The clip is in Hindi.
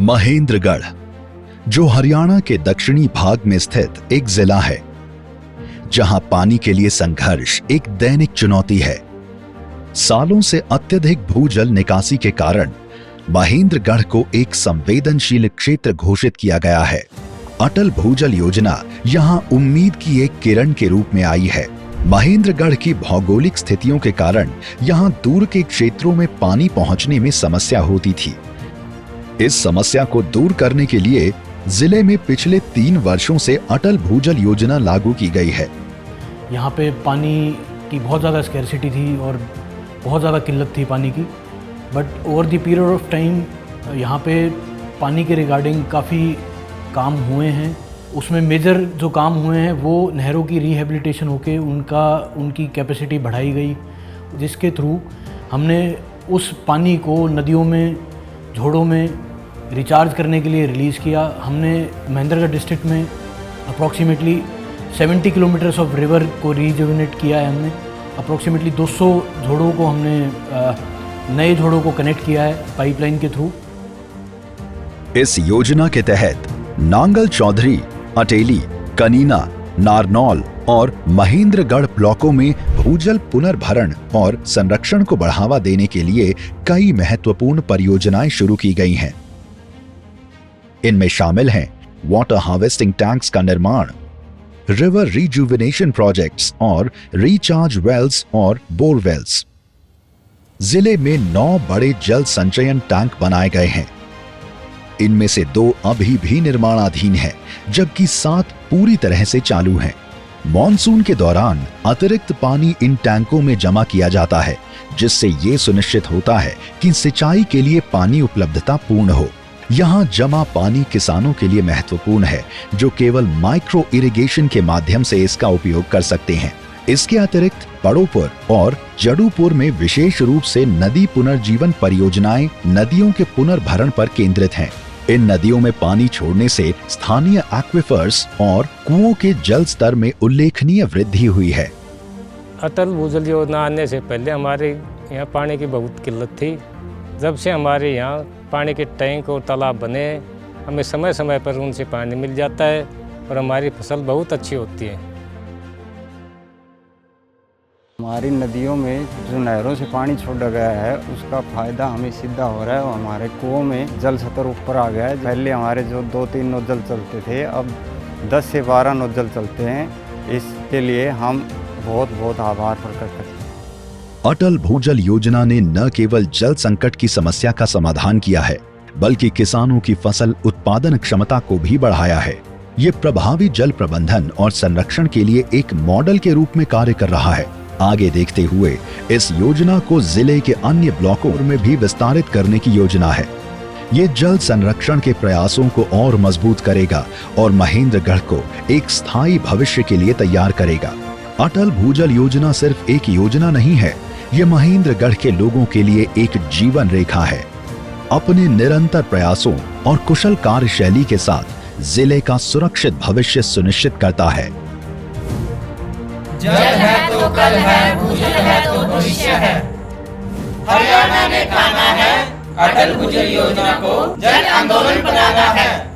महेंद्रगढ़, जो हरियाणा के दक्षिणी भाग में स्थित एक जिला है, जहां पानी के लिए संघर्ष एक दैनिक चुनौती है। सालों से अत्यधिक भूजल निकासी के कारण महेंद्रगढ़ को एक संवेदनशील क्षेत्र घोषित किया गया है। अटल भूजल योजना यहां उम्मीद की एक किरण के रूप में आई है। महेंद्रगढ़ की भौगोलिक स्थितियों के कारण यहां दूर के क्षेत्रों में पानी पहुंचने में समस्या होती थी। इस समस्या को दूर करने के लिए जिले में पिछले 3 वर्षों से अटल भूजल योजना लागू की गई है। यहाँ पे पानी की बहुत ज़्यादा स्कैरसिटी थी और बहुत ज़्यादा किल्लत थी पानी की, but over the period of time यहाँ पे पानी के रिगार्डिंग काफ़ी काम हुए हैं। उसमें मेजर जो काम हुए हैं वो नहरों की रिहेबिलिटेशन होके उनकी कैपेसिटी बढ़ाई गई, जिसके थ्रू हमने उस पानी को नदियों में, झोड़ों में रिचार्ज करने के लिए रिलीज़ किया। हमने महेंद्रगढ़ डिस्ट्रिक्ट में अप्रॉक्सीमेटली 70 किलोमीटर्स ऑफ रिवर को रिजुविनेट किया है। हमने अप्रॉक्सीमेटली 200 झोड़ों को हमने नए झोड़ों को कनेक्ट किया है पाइपलाइन के थ्रू। इस योजना के तहत नांगल चौधरी, अटेली, कनीना, नारनौल और महेंद्रगढ़ ब्लॉकों में भूजल पुनर्भरण और संरक्षण को बढ़ावा देने के लिए कई महत्वपूर्ण परियोजनाएं शुरू की गई हैं। इनमें शामिल हैं वाटर हार्वेस्टिंग टैंक्स का निर्माण, रिवर रिजुविनेशन प्रोजेक्ट्स और रिचार्ज वेल्स और बोरवेल्स। जिले में 9 बड़े जल संचयन टैंक बनाए गए हैं। इनमें से 2 अभी भी निर्माणाधीन हैं, जबकि 7 पूरी तरह से चालू हैं। मॉनसून के दौरान अतिरिक्त पानी इन टैंकों में जमा किया जाता है, जिससे ये सुनिश्चित होता है कि सिंचाई के लिए पानी उपलब्धता पूर्ण हो। यहाँ जमा पानी किसानों के लिए महत्वपूर्ण है, जो केवल माइक्रो इरिगेशन के माध्यम से इसका उपयोग कर सकते हैं। इसके अतिरिक्त बड़ोपुर और जड़ूपुर में विशेष रूप से नदी पुनर्जीवन परियोजनाएं नदियों के पुनर्भरण पर केंद्रित हैं। इन नदियों में पानी छोड़ने से स्थानीय एक्विफर्स और कुओं के जल स्तर में उल्लेखनीय वृद्धि हुई है। अटल भूजल योजना आने से पहले हमारे यहाँ पानी की बहुत किल्लत थी। जब से हमारे यहाँ पानी के टैंक और तालाब बने, हमें समय समय पर उनसे पानी मिल जाता है और हमारी फसल बहुत अच्छी होती है। हमारी नदियों में जो नहरों से पानी छोड़ा गया है, उसका फायदा हमें सीधा हो रहा है और हमारे कुओं में जल स्तर ऊपर आ गया है। पहले हमारे जो 2-3 नोजल चलते थे, अब 10 से 12 नोजल चलते हैं। इसके लिए हम बहुत आभार प्रकट करते हैं। अटल भूजल योजना ने न केवल जल संकट की समस्या का समाधान किया है, बल्कि किसानों की फसल उत्पादन क्षमता को भी बढ़ाया है। ये प्रभावी जल प्रबंधन और संरक्षण के लिए एक मॉडल के रूप में कार्य कर रहा है। आगे देखते हुए इस योजना को जिले के अन्य ब्लॉकों में भी विस्तारित करने की योजना है। ये जल संरक्षण के प्रयासों को और मजबूत करेगा और महेंद्रगढ़ को एक स्थायी भविष्य के लिए तैयार करेगा। अटल भूजल योजना सिर्फ एक योजना नहीं है, ये महेंद्रगढ़ के लोगों के लिए एक जीवन रेखा है। अपने निरंतर प्रयासों और कुशल कार्यशैली के साथ जिले का सुरक्षित भविष्य सुनिश्चित करता है। जल है तो कल है, भूजल है तो भविष्य है। हरियाणा ने ठाना है अटल भूजल योजना को जन आंदोलन बनाना है।